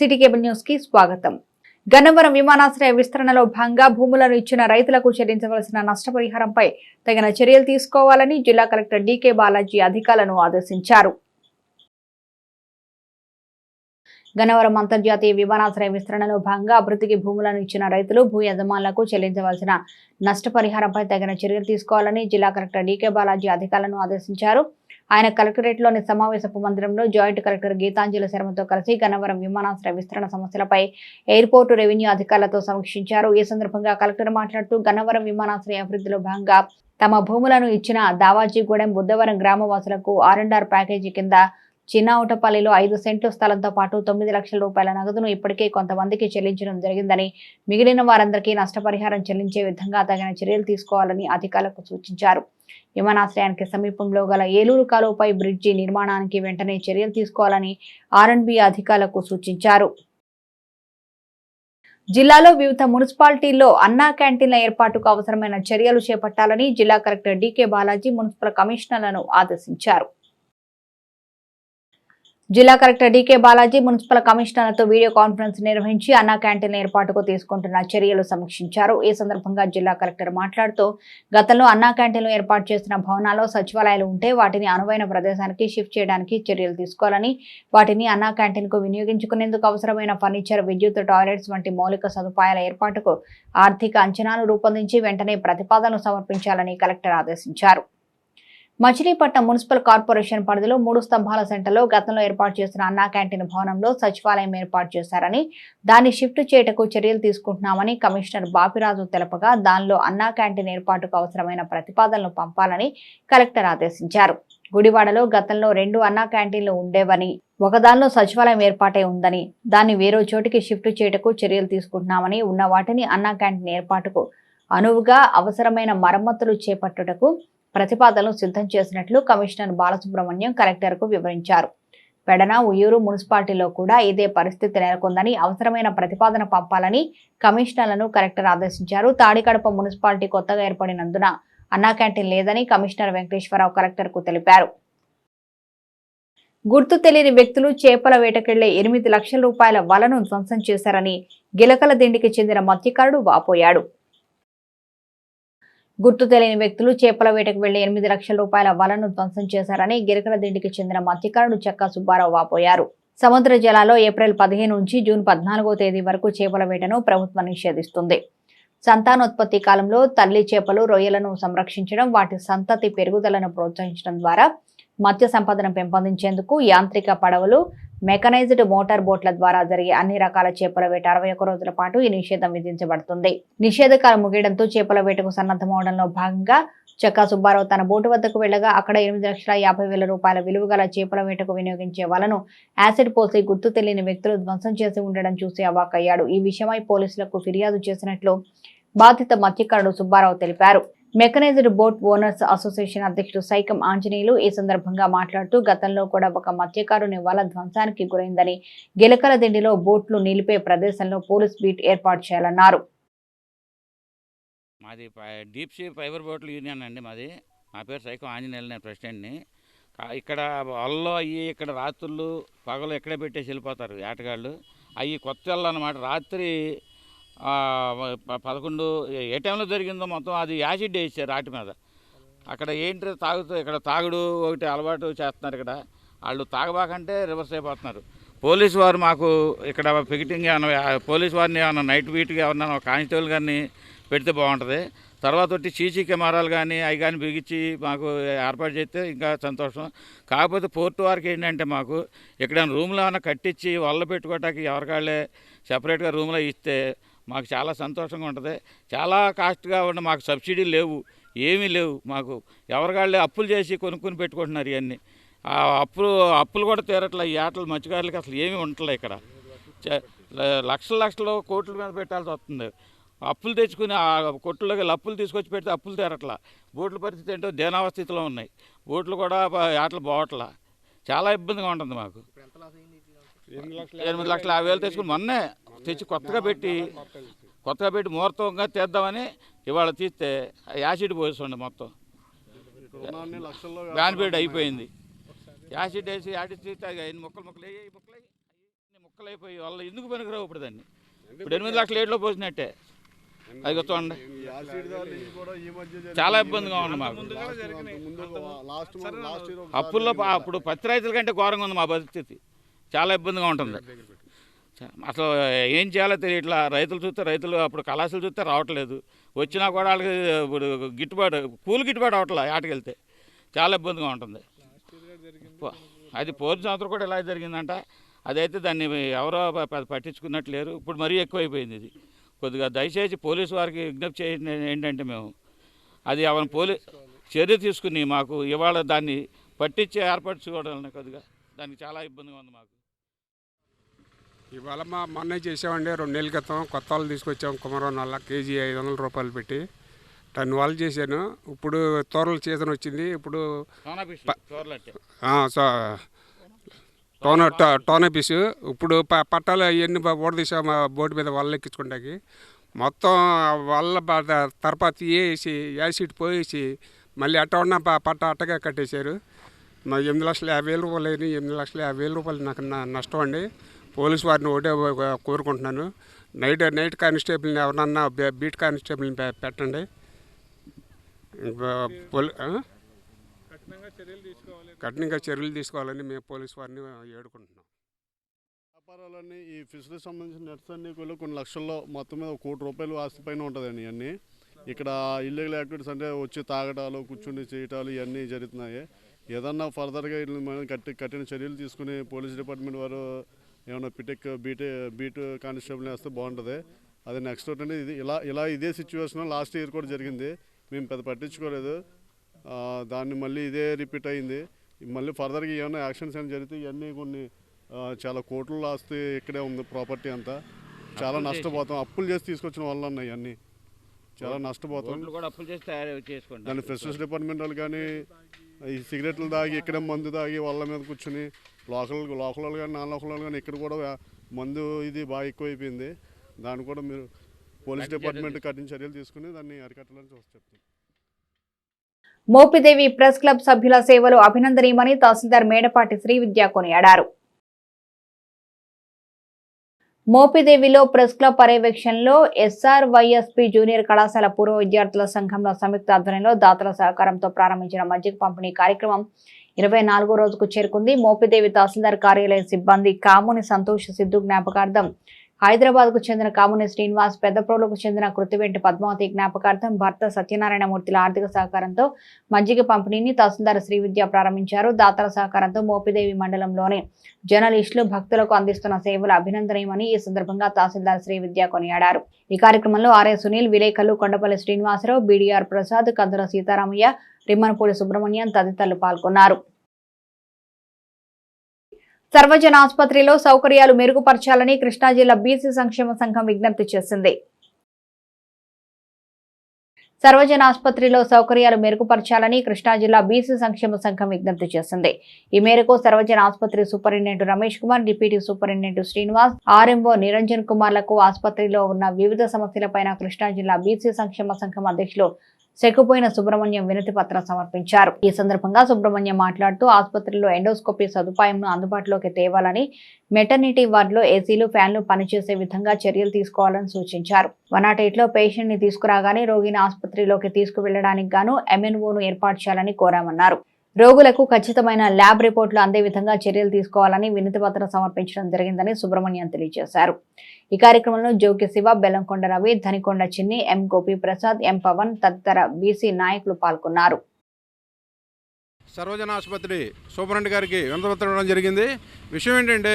City cable news కి స్వాగతం. గన్నవరం విమానాశ్రయ విస్తరణలో భాగంగా భూములను ఇచ్చిన రైతులకు చెల్లించవలసిన నష్టపరిహారంపై తగిన చర్యలు తీసుకోవాలని జిల్లా కలెక్టర్ డీకే బాలాజీ అధికారులను ఆదేశించారు. గన్నవరం అంతర్జాతీయ విమానాశ్రయ విస్తరణలో భాగంగా అభివృద్ధికి భూములను ఇచ్చిన రైతులు భూ యజమానులకు చెల్లించవలసిన నష్టపరిహారంపై తగిన చర్యలు తీసుకోవాలని జిల్లా కలెక్టర్ డీకే బాలాజీ అధికారులను ఆదేశించారు. ఆయన కలెక్టరేట్లోని సమావేశపు మందిరంలో జాయింట్ కలెక్టర్ గీతాంజలి శర్మతో కలిసి గన్నవరం విమానాశ్రయ విస్తరణ సమస్యలపై ఎయిర్పోర్టు రెవెన్యూ అధికారులతో సమీక్షించారు. ఈ సందర్భంగా కలెక్టర్ మాట్లాడుతూ గన్నవరం విమానాశ్రయ అభివృద్ధిలో భాగంగా తమ భూములను ఇచ్చిన దావాజీగూడెం బుద్ధవరం గ్రామవాసులకు R&R ప్యాకేజీ కింద చిన్నౌటపల్లిలో 5 సెంట్లు స్థలంతో పాటు 9 లక్షల రూపాయల నగదును ఇప్పటికే కొంతమందికి చెల్లించడం జరిగిందని, మిగిలిన వారందరికీ నష్టపరిహారం చెల్లించే విధంగా తగిన చర్యలు తీసుకోవాలని అధికారులకు సూచించారు. విమానాశ్రయానికి సమీపంలో గల ఏలూరు కాలువపై బ్రిడ్జి నిర్మాణానికి వెంటనే చర్యలు తీసుకోవాలని R&B అధికారులకు సూచించారు. జిల్లాలో వివిధ మున్సిపాలిటీల్లో అన్నా క్యాంటీన్ల ఏర్పాటుకు అవసరమైన చర్యలు చేపట్టాలని జిల్లా కలెక్టర్ డీకే బాలాజీ మున్సిపల్ కమిషనర్లను ఆదేశించారు. జిల్లా కలెక్టర్ డీకే బాలాజీ మున్సిపల్ కమిషనర్లతో వీడియో కాన్ఫరెన్స్ నిర్వహించి అన్నా క్యాంటీన్ల ఏర్పాటుకు తీసుకుంటున్న చర్యలు సమీక్షించారు. ఈ సందర్భంగా జిల్లా కలెక్టర్ మాట్లాడుతూ గతంలో అన్నా క్యాంటీన్లు ఏర్పాటు చేసిన భవనాల్లో సచివాలయాలు ఉంటే వాటిని అనువైన ప్రదేశానికి షిఫ్ట్ చేయడానికి చర్యలు తీసుకోవాలని, వాటిని అన్నా క్యాంటీన్ కు వినియోగించుకునేందుకు అవసరమైన ఫర్నిచర్, విద్యుత్, టాయిలెట్స్ వంటి మౌలిక సదుపాయాల ఏర్పాటుకు ఆర్థిక అంచనాలు రూపొందించి వెంటనే ప్రతిపాదనలు సమర్పించాలని కలెక్టర్ ఆదేశించారు. మచిలీపట్నం మున్సిపల్ కార్పొరేషన్ పరిధిలో 3 స్తంభాల సెంటర్లో గతంలో ఏర్పాటు చేసిన అన్నా క్యాంటీన్ భవనంలో సచివాలయం ఏర్పాటు చేశారని, దాన్ని షిఫ్ట్ చేయటకు చర్యలు తీసుకుంటున్నామని కమిషనర్ బాపిరాజు తెలపగా, దానిలో అన్నా క్యాంటీన్ ఏర్పాటుకు అవసరమైన ప్రతిపాదనలు పంపాలని కలెక్టర్ ఆదేశించారు. గుడివాడలో గతంలో 2 అన్నా క్యాంటీన్లు ఉండేవని, ఒకదానిలో సచివాలయం ఏర్పాటై ఉందని, దాన్ని వేరే చోటికి షిఫ్ట్ చేయటకు చర్యలు తీసుకుంటున్నామని, ఉన్న వాటిని అన్నా క్యాంటీన్ ఏర్పాటుకు అనువుగా అవసరమైన మరమ్మతులు చేపట్టుటకు ప్రతిపాదనలు సిద్ధం చేసినట్లు కమిషనర్ బాలసుబ్రహ్మణ్యం కలెక్టర్కు వివరించారు. పెడన, ఉయ్యూరు మున్సిపాలిటీలో కూడా ఇదే పరిస్థితి నెలకొందని, అవసరమైన ప్రతిపాదన పంపాలని కమిషనర్లను కలెక్టర్ ఆదేశించారు. తాడికడప మున్సిపాలిటీ కొత్తగా ఏర్పడినందున అన్నా క్యాంటీన్ లేదని కమిషనర్ వెంకటేశ్వరరావు కలెక్టర్కు తెలిపారు. గుర్తు తెలియని వ్యక్తులు చేపల వేటకెళ్లే 8 లక్షల రూపాయల వలను ధ్వంసం చేశారని గిలకల దిండికి చెందిన మత్స్యకారుడు వాపోయాడు. గుర్తు తెలియని వ్యక్తులు చేపల వేటకు వెళ్లి 8 లక్షల రూపాయల వలను ధ్వంసం చేశారని గిలకల దిండికి చెందిన మత్స్యకారుడు చెక్కా సుబ్బారావు వాపోయారు. సముద్ర జలాల్లో ఏప్రిల్ 15 నుంచి జూన్ 14వ తేదీ వరకు చేపల వేటను ప్రభుత్వం నిషేధిస్తుంది. సంతానోత్పత్తి కాలంలో తల్లి చేపలు, రొయ్యలను సంరక్షించడం, వాటి సంతతి పెరుగుదలను ప్రోత్సహించడం ద్వారా మత్స్య సంపదను పెంపొందించేందుకు యాంత్రిక పడవలు, మెకనైజ్డ్ మోటార్ బోట్ల ద్వారా జరిగే అన్ని రకాల చేపల వేట 61 రోజుల పాటు ఈ నిషేధం విధించబడుతుంది. నిషేధకాలం ముగియడంతో చేపల వేటకు సన్నద్ధమవడంలో భాగంగా చెక్కా సుబ్బారావు తన బోటు వద్దకు వెళ్లగా అక్కడ 8,50,000 రూపాయల విలువ గల చేపల వేటకు వినియోగించే వలను యాసిడ్ పోసి గుర్తు తెలియని వ్యక్తులు ధ్వంసం చేసి ఉండడం చూసి అవాక్కయ్యాడు. ఈ విషయమై పోలీసులకు ఫిర్యాదు చేసినట్లు బాధిత మత్స్యకారుడు సుబ్బారావు తెలిపారు. మెకనైజ్డ్ బోట్ ఓనర్స్ అసోసియేషన్ అధ్యక్షుడు సైకం ఆంజనేయులు ఈ సందర్భంగా మాట్లాడుతూ గతంలో కూడా ఒక మత్స్యకారుని వల ధ్వంసానికి గురైందని, గిలకల దిండిలో బోట్లు నిలిపే ప్రదేశంలో పోలీస్ బీట్ ఏర్పాటు చేయాలన్నారు. మాది డీప్ సీ ఫైబర్ బోట్ల యూనియన్ అండి. మాది నా పేరు సైకం ఆంజనేయులు, నేను ప్రెసిడెంట్ని. ఇక్కడ వలలో అయ్యి ఇక్కడ రాత్రులు పగలు ఎక్కడే పెట్టేసి వెళ్ళిపోతారు వేటగాళ్ళు. అవి కొత్త వాళ్ళు అన్నమాట. రాత్రి 11 ఏ టైంలో జరిగిందో మొత్తం అది యాసిడ్ వేసారు వాటి మీద. అక్కడ ఏంటి తాగుతూ ఇక్కడ తాగుడు ఒకటి అలవాటు చేస్తున్నారు. ఇక్కడ వాళ్ళు తాగబాకంటే రివర్స్ అయిపోతున్నారు. పోలీసు వారు మాకు ఇక్కడ పికెటింగ్ పోలీసు వారిని ఏమన్నా నైట్ బీట్గా ఏమన్నా కానిస్టేబుల్ గారిని పెడితే బాగుంటుంది. తర్వాత వచ్చి సీసీ కెమెరాలు కానీ అవి కానీ బిగించి మాకు ఏర్పాటు చేస్తే ఇంకా సంతోషం. కాకపోతే పోర్టు వారికి ఏంటంటే మాకు ఇక్కడ రూమ్లో ఏమైనా కట్టించి వల్ల పెట్టుకోవటానికి ఎవరికాళ్ళే సెపరేట్గా రూమ్లో ఇస్తే మాకు చాలా సంతోషంగా ఉంటుంది. చాలా కాస్ట్గా ఉన్న మాకు సబ్సిడీలు లేవు, ఏమీ లేవు. మాకు ఎవరికాళ్ళే అప్పులు చేసి కొనుక్కొని పెట్టుకుంటున్నారు. ఇవన్నీ అప్పులు కూడా తీరట్లే. ఈ ఆటలు మత్స్యకారులకి అసలు ఏమీ ఉండట్లే. ఇక్కడ లక్షలు కోట్ల మీద పెట్టాల్సి వస్తుంది. అప్పులు తెచ్చుకుని ఆ కొట్టులోకి అప్పులు తీసుకొచ్చి పెడితే అప్పులు తీరట్లా. బోట్ల పరిస్థితి ఏంటో దేనావస్థితిలో ఉన్నాయి. బోట్లు కూడా ఆటలు పోవట్లా. చాలా ఇబ్బందిగా ఉంటుంది మాకు. 8,50,000 తెచ్చుకుని మొన్నే తెచ్చి కొత్తగా పెట్టి ముహూర్తంగా తీద్దామని ఇవాళ తీస్తే యాసిడ్ పోస్తుండే మొత్తం బ్యాన్ పీరియడ్ అయిపోయింది. యాసిడ్ వేసి తీస్తే ముక్కలు మొక్కలైపోయి వాళ్ళు ఎందుకు పనికిరావు ఇప్పుడు దాన్ని ఇప్పుడు 8 లక్షల ఏట్లో పోసినట్టే అది చూడండి చాలా ఇబ్బందిగా ఉంది మాకు అప్పుల్లో అప్పుడు పత్తి రైతుల కంటే ఘోరంగా ఉంది మా పరిస్థితి చాలా ఇబ్బందిగా ఉంటుంది అసలు ఏం చేయాలో తెలియట్లా రైతులు చూస్తే రైతులు అప్పుడు కళాశాలు చూస్తే రావట్లేదు వచ్చినా కూడా వాళ్ళకి ఇప్పుడు కూలి గిట్టుబాటు అవట్లే ఆటకి వెళ్తే చాలా ఇబ్బందిగా ఉంటుంది అది పోయిన సంవత్సరం కూడా ఇలా జరిగిందంట అదైతే దాన్ని ఎవరో పట్టించుకున్నట్టు లేరు ఇప్పుడు మరీ ఎక్కువైపోయింది ఇది కొద్దిగా దయచేసి పోలీసు వారికి విజ్ఞప్తి చేయండి ఏంటంటే మేము అది ఎవరిని చర్య తీసుకుని మాకు ఇవాళ దాన్ని పట్టించే ఏర్పాటు చూడాలని కొద్దిగా దానికి చాలా ఇబ్బందిగా ఉంది మాకు ఇవాళ మొన్నే చేసామండి 2 నెలల క్రితం కొత్త వాళ్ళు తీసుకొచ్చాము కుమరం వల్ల కేజీ 500 రూపాయలు పెట్టి టన్ వాళ్ళు చేశాను ఇప్పుడు తోరల సీజన్ వచ్చింది ఇప్పుడు టోనా పీసు ఇప్పుడు పట్టాలు అవన్నీ ఓడదీసాము బోర్డు మీద వాళ్ళు ఎక్కించుకుంటాకి మొత్తం వాళ్ళ తర్వాత వేసి యాసిడ్ పోయేసి మళ్ళీ అట్ట ఉన్న పట్ట అట్టగా కట్టేశారు 8,50,000 రూపాయలు అయినాయి 8,50,000 రూపాయలు నాకు నష్టం అండి పోలీసు వారిని ఒకటే కోరుకుంటున్నాను నైట్ కానిస్టేబుల్ని ఎవరన్నా బీట్ కానిస్టేబుల్ని పెట్టండి కఠినంగా చర్యలు తీసుకోవాలని మేము పోలీసు వారిని వేడుకుంటున్నాం. వ్యాపారాలన్నీ ఈ ఫిషరీకి సంబంధించిన నెట్స్ అన్నీ కూడా కొన్ని లక్షల్లో మొత్తం మీద 1 కోటి రూపాయలు ఆస్తి పైన ఉంటుందండి ఇవన్నీ ఇక్కడ ఇల్లీగల్ యాక్టివిటీస్ అంటే వచ్చి తాగటాలు కూర్చుని చేయటాలు ఇవన్నీ జరుగుతున్నాయి ఏదన్నా ఫర్దర్గా మనం కఠిన చర్యలు తీసుకుని పోలీస్ డిపార్ట్మెంట్ వారు ఏమైనా బీట్ కానిస్టేబుల్ వేస్తే బాగుంటుంది అది నెక్స్ట్ అంటే ఇది ఇలా ఇదే సిచ్యువేషన్ లాస్ట్ ఇయర్ కూడా జరిగింది మేము పెద్ద పట్టించుకోలేదు దాన్ని మళ్ళీ ఇదే రిపీట్ అయింది మళ్ళీ ఫర్దర్గా ఏమైనా యాక్షన్స్ ఏమైనా జరిగితే ఇవన్నీ కొన్ని చాలా కోట్ల ఆస్తి ఇక్కడే ఉంది ప్రాపర్టీ అంతా చాలా నష్టపోతాం అప్పులు చేసి తీసుకొచ్చిన వాళ్ళు అన్న ఇవన్నీ చాలా నష్టపోతాం దాన్ని ఫిషరీస్ డిపార్ట్మెంట్ వాళ్ళు కానీ ఈ సిగరెట్లు తాగి ఇక్కడే మందు తాగి వాళ్ళ మీద కూర్చుని లోకల్ వాళ్ళు కానీ నాన్ లోకల్ వాళ్ళు కానీ ఇక్కడ కూడా మందు ఇది బాగా ఎక్కువైపోయింది దాన్ని కూడా మీరు పోలీస్ డిపార్ట్మెంట్ కఠిన చర్యలు తీసుకుని దాన్ని అరికట్టాలని చెప్తాను. మోపిదేవి ప్రెస్ క్లబ్ సభ్యుల సేవలు అభినందనీయమని తహసీల్దార్ మేడపాటి శ్రీవిద్య కొనియాడారు. మోపిదేవిలో ప్రెస్ క్లబ్ పర్యవేక్షణలో SRYSP జూనియర్ కళాశాల పూర్వ విద్యార్థుల సంఘంలో సంయుక్త ఆధ్వర్యంలో దాతల సహకారంతో ప్రారంభించిన మజ్జిగ పంపిణీ కార్యక్రమం 24వ రోజుకు చేరుకుంది. మోపిదేవి తహసీల్దార్ కార్యాలయ సిబ్బంది కాముని సంతోష్ సిద్ధు జ్ఞాపకార్థం హైదరాబాద్ కు చెందిన కాముని శ్రీనివాస్, పెద్దప్రోలుకు చెందిన కృతివెంటి పద్మావతి జ్ఞాపకార్థం భర్త సత్యనారాయణమూర్తిల ఆర్థిక సహకారంతో మజ్జిగ పంపిణీని తహసీల్దార్ శ్రీవిద్య ప్రారంభించారు. దాతల సహకారంతో మోపిదేవి మండలంలోని జర్నలిస్టులు భక్తులకు అందిస్తున్న సేవలు అభినందనీయమని ఈ సందర్భంగా తహసీల్దార్ శ్రీవిద్య కొనియాడారు. ఈ కార్యక్రమంలో ఆర్ఏ సునీల్, విలేకరులు కొండపల్లి శ్రీనివాసరావు, BDR ప్రసాద్, కందుల సీతారామయ్య, రిమ్మనపూడి సుబ్రహ్మణ్యం తదితరులు పాల్గొన్నారు. సర్వజన ఆసుపత్రిలో సౌకర్యాలు మెరుగుపరచాలని కృష్ణా జిల్లా బీసీ సంక్షేమ సంఘం విజ్ఞప్తి చేసింది. సర్వజన ఆసుపత్రిలో సౌకర్యాలు మెరుగుపరచాలని కృష్ణా జిల్లా బీసీ సంక్షేమ సంఘం విజ్ఞప్తి చేసింది. ఈ మేరకు సర్వజన ఆసుపత్రి superintendent Ramesh Kumar, deputy superintendent Srinivas, RMO Niranjan కుమార్లకు ఆసుపత్రిలో ఉన్న వివిధ సమస్యలపైన కృష్ణా జిల్లా బీసీ సంక్షేమ సంఘం అధ్యక్షులు సెక్కుపోయిన సుబ్రహ్మణ్యం వినతి పత్రం సమర్పించారు. ఈ సందర్భంగా సుబ్రహ్మణ్యం మాట్లాడుతూ ఆసుపత్రిలో ఎండోస్కోపీ సదుపాయంను అందుబాటులోకి తేవాలని, మెటర్నిటీ వార్డులో ఏసీలు, ఫ్యాన్లు పనిచేసే విధంగా చర్యలు తీసుకోవాలని సూచించారు. 108లో పేషెంట్ ని తీసుకురాగానే రోగిని ఆసుపత్రిలోకి తీసుకువెళ్లడానికి గాను MNOను ఏర్పాటు చేయాలని కోరామన్నారు. రోగులకు ఖచ్చితమైన ల్యాబ్ రిపోర్టులు అందే విధంగా చర్యలు తీసుకోవాలని వినతి పత్రం సమర్పించడం జరిగిందని సుబ్రహ్మణ్యం తెలియజేశారు. ఈ కార్యక్రమంలో జోకి శివ, బెల్లంకొండ రవి, ధనికొండ చిన్ని, M గోపి ప్రసాద్, M పవన్ తదితర బీసీ నాయకులు పాల్గొన్నారు. సర్వజన ఆసుపత్రి సూపరింటెండెంట్ గారికి వినతి పత్రం ఇవ్వడం జరిగింది. విషయం ఏంటంటే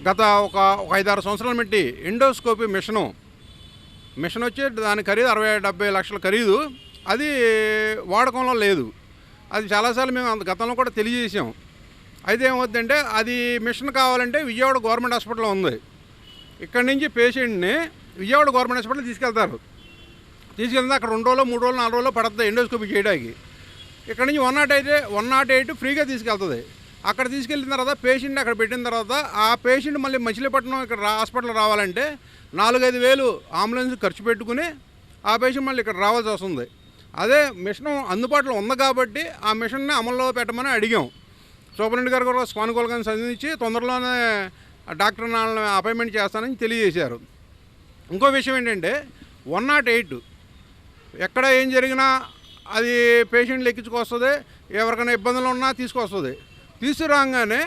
గత ఒక 5-6 సంవత్సరాల మట్టి ఎండోస్కోపీ మిషన్ వచ్చి దాని ఖరీదు 60-70 లక్షల ఖరీదు, అది వాడకంలో లేదు. అది చాలాసార్లు మేము గతంలో కూడా తెలియజేసాం. అయితే ఏమవుతుందంటే అది మిషన్ కావాలంటే విజయవాడ గవర్నమెంట్ హాస్పిటల్లో ఉంది. ఇక్కడి నుంచి పేషెంట్ని విజయవాడ గవర్నమెంట్ హాస్పిటల్ తీసుకెళ్తారు. తీసుకెళ్తే అక్కడ 2 రోజులు, 3 రోజులు, 4 రోజులు పడుతుంది ఎండోస్కోపీ చేయడానికి. ఇక్కడ నుంచి 108 ఫ్రీగా తీసుకెళ్తుంది. అక్కడ తీసుకెళ్ళిన తర్వాత పేషెంట్ అక్కడ పెట్టిన తర్వాత ఆ పేషెంట్ మళ్ళీ మచిలీపట్నం ఇక్కడ హాస్పిటల్ రావాలంటే 4-5 వేలు అంబులెన్స్ ఖర్చు పెట్టుకుని ఆ పేషెంట్ మళ్ళీ ఇక్కడ రావాల్సి వస్తుంది. అదే మిషన్ అందుబాటులో ఉంది కాబట్టి ఆ మిషన్ని అమల్లో పెట్టమని అడిగాం. సూపరింటెండెంట్ గారు కూడా స్పానుకూలంగా సంధించి తొందరలోనే ఆ డాక్టర్ వాళ్ళని అపాయింట్మెంట్ చేస్తానని తెలియజేశారు. ఇంకో విషయం ఏంటంటే 108 ఎక్కడ ఏం జరిగినా అది పేషెంట్లు ఎక్కించుకొస్తుంది, ఎవరికైనా ఇబ్బందులు ఉన్నా తీసుకొస్తుంది. తీసుకురాగానే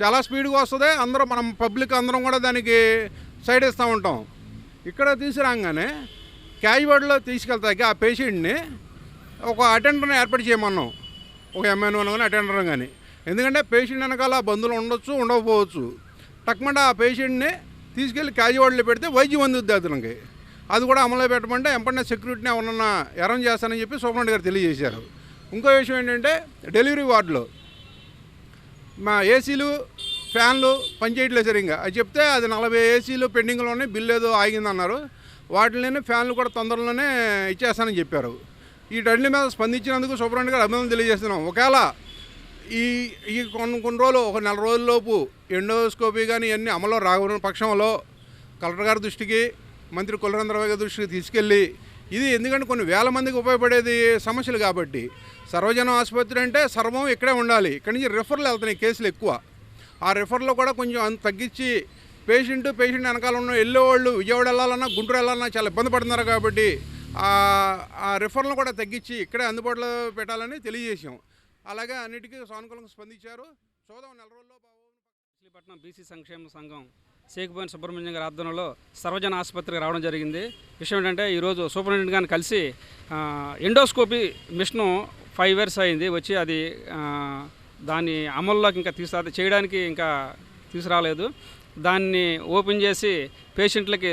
చాలా స్పీడ్గా వస్తుంది, అందరూ మనం పబ్లిక్ అందరం కూడా దానికి సైడ్ ఇస్తూ ఉంటాం. ఇక్కడ తీసుకురాగానే క్యాజువాలిటీలో తీసుకెళ్తాకి ఆ పేషెంట్ని ఒక అటెండర్ని ఏర్పాటు చేయమన్నాం, ఒక ఎంఎన్ఓ కానీ అటెండర్ కానీ. ఎందుకంటే పేషెంట్ వెనకాల బంధువులు ఉండొచ్చు, ఉండకపోవచ్చు. టక్మంటే ఆ పేషెంట్ని తీసుకెళ్ళి క్యాజువాలిటీలో పెడితే వైద్యం అందుద్ది అతనికి. అది కూడా అమలు పెట్టమంటే ఎంపైనా సెక్యూరిటీని ఎవరన్నా అరేంజ్ చేస్తానని చెప్పి సూపరింటెండెంట్ గారు తెలియజేశారు. ఇంకో విషయం ఏంటంటే డెలివరీ వార్డులో మా ఏసీలు ఫ్యాన్లు పనిచేయట్లేదు సరిగ్గా. అది చెప్తే అది 40 ఏసీలు పెండింగ్లోనే బిల్లు ఏదో ఆగిందన్నారు. వాటిలోనే ఫ్యాన్లు కూడా తొందరలోనే ఇచ్చేస్తానని చెప్పారు. ఈ వీటన్నిటి మీద స్పందించినందుకు సూపరింటెండెంట్ గారు అభినందనలు తెలియజేస్తున్నాం. ఒకవేళ ఈ కొన్ని రోజులు ఒక నెల రోజుల్లోపు ఎండోస్కోపీ కానీ ఇవన్నీ అమలు రాని పక్షంలో కలెక్టర్ గారి దృష్టికి, మంత్రి కొల్లురంధ్రరావు గారి దృష్టికి తీసుకెళ్ళి ఇది ఎందుకంటే కొన్ని వేల మందికి ఉపయోగపడేది సమస్యలు కాబట్టి సర్వజన ఆసుపత్రి అంటే సర్వం ఇక్కడే ఉండాలి. ఇక్కడి నుంచి రిఫర్లు వెళ్తున్నాయి కేసులు ఎక్కువ. ఆ రిఫర్లో కూడా కొంచెం తగ్గించి పేషెంట్ వెనకాల ఉన్న వెళ్ళేవాళ్ళు విజయవాడ వెళ్ళాలన్నా గుంటూరు వెళ్ళాలన్నా చాలా ఇబ్బంది పడుతున్నారు కాబట్టి ఆ రిఫర్లను కూడా తగ్గించి ఇక్కడే అందుబాటులో పెట్టాలని తెలియజేసాం. అలాగే అన్నిటికీ సానుకూలంగా స్పందించారు. చూద్దాం నెల రోజుల్లో. మచిలీపట్నం బీసీ సంక్షేమ సంఘం సేకుబోయిన సుబ్రహ్మణ్యం గారి ఆధ్వర్యంలో సర్వజన ఆసుపత్రికి రావడం జరిగింది. విషయం ఏంటంటే ఈరోజు సూపరింటెండెంట్ గారిని కలిసి ఎండోస్కోపీ మిషను 5 years అయింది వచ్చి, అది దాన్ని అమల్లోకి ఇంకా చేయడానికి ఇంకా తీసుకురాలేదు. దాన్ని ఓపెన్ చేసి పేషెంట్లకి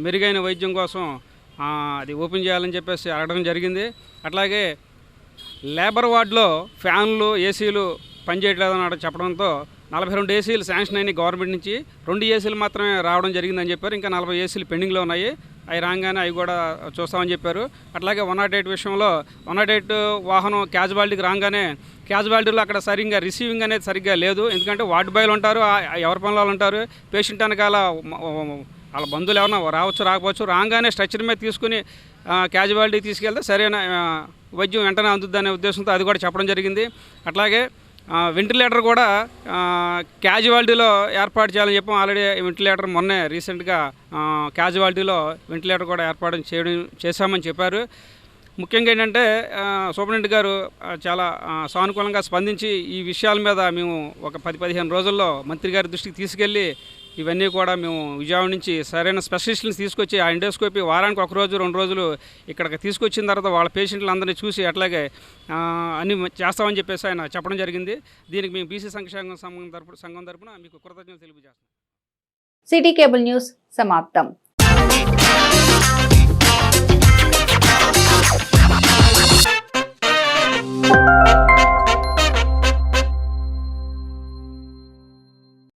మెరుగైన వైద్యం కోసం అది ఓపెన్ చేయాలని చెప్పేసి అడగడం జరిగింది. అట్లాగే లేబర్ వార్డులో ఫ్యాన్లు ఏసీలు పనిచేయట్లేదని చెప్పడంతో 42 ఏసీలు శాంక్షన్ అయినాయి గవర్నమెంట్ నుంచి. 2 ఏసీలు మాత్రమే రావడం జరిగిందని చెప్పారు. ఇంకా 40 ఏసీలు పెండింగ్లో ఉన్నాయి. అవి రాగానే అవి కూడా చూస్తామని చెప్పారు. అట్లాగే 108 విషయంలో 108 వాహనం క్యాజువాలిటీకి రాగానే క్యాజువాలిటీలో అక్కడ సరిగ్గా రిసీవింగ్ అనేది సరిగ్గా లేదు. ఎందుకంటే వార్డు బాయ్లు ఉంటారు, ఎవరి పనులు ఉంటారు. పేషెంట్ వెనకాల వాళ్ళ బంధువులు ఎవరైనా రావచ్చు రాకపోవచ్చు. రాగానే స్ట్రెచర్ మీద తీసుకుని క్యాజువాలిటీకి తీసుకెళ్తే సరైన వైద్యం వెంటనే అందుద్దనే ఉద్దేశంతో అది కూడా చెప్పడం జరిగింది. అట్లాగే వెంటిలేటర్ కూడా క్యాజువాలిటీలో ఏర్పాటు చేయాలని చెప్పాం. ఆల్రెడీ వెంటిలేటర్ మొన్నే రీసెంట్గా క్యాజువాలిటీలో వెంటిలేటర్ కూడా ఏర్పాటు చేశామని చెప్పారు. ముఖ్యంగా ఏంటంటే సూపరింటెండెంట్ గారు చాలా సానుకూలంగా స్పందించి ఈ విషయాల మీద మేము ఒక 10-15 రోజుల్లో మంత్రి గారి దృష్టికి తీసుకెళ్ళి ఇవన్నీ కూడా మేము విజయవాడ నుంచి సరైన స్పెషలిస్టులను తీసుకొచ్చి ఆ ఎండోస్కోపీ వారానికి 1 రోజు 2 రోజులు ఇక్కడికి తీసుకొచ్చిన తర్వాత వాళ్ళ పేషెంట్లందరినీ చూసి అట్లాగే అన్ని చేస్తామని చెప్పేసి ఆయన చెప్పడం జరిగింది. దీనికి మేము బీసీ సంక్షేమ సంఘం తరపున మీకు కృతజ్ఞతలు తెలియజేస్తాం. సిటీ కేబుల్ న్యూస్ సమాప్తం.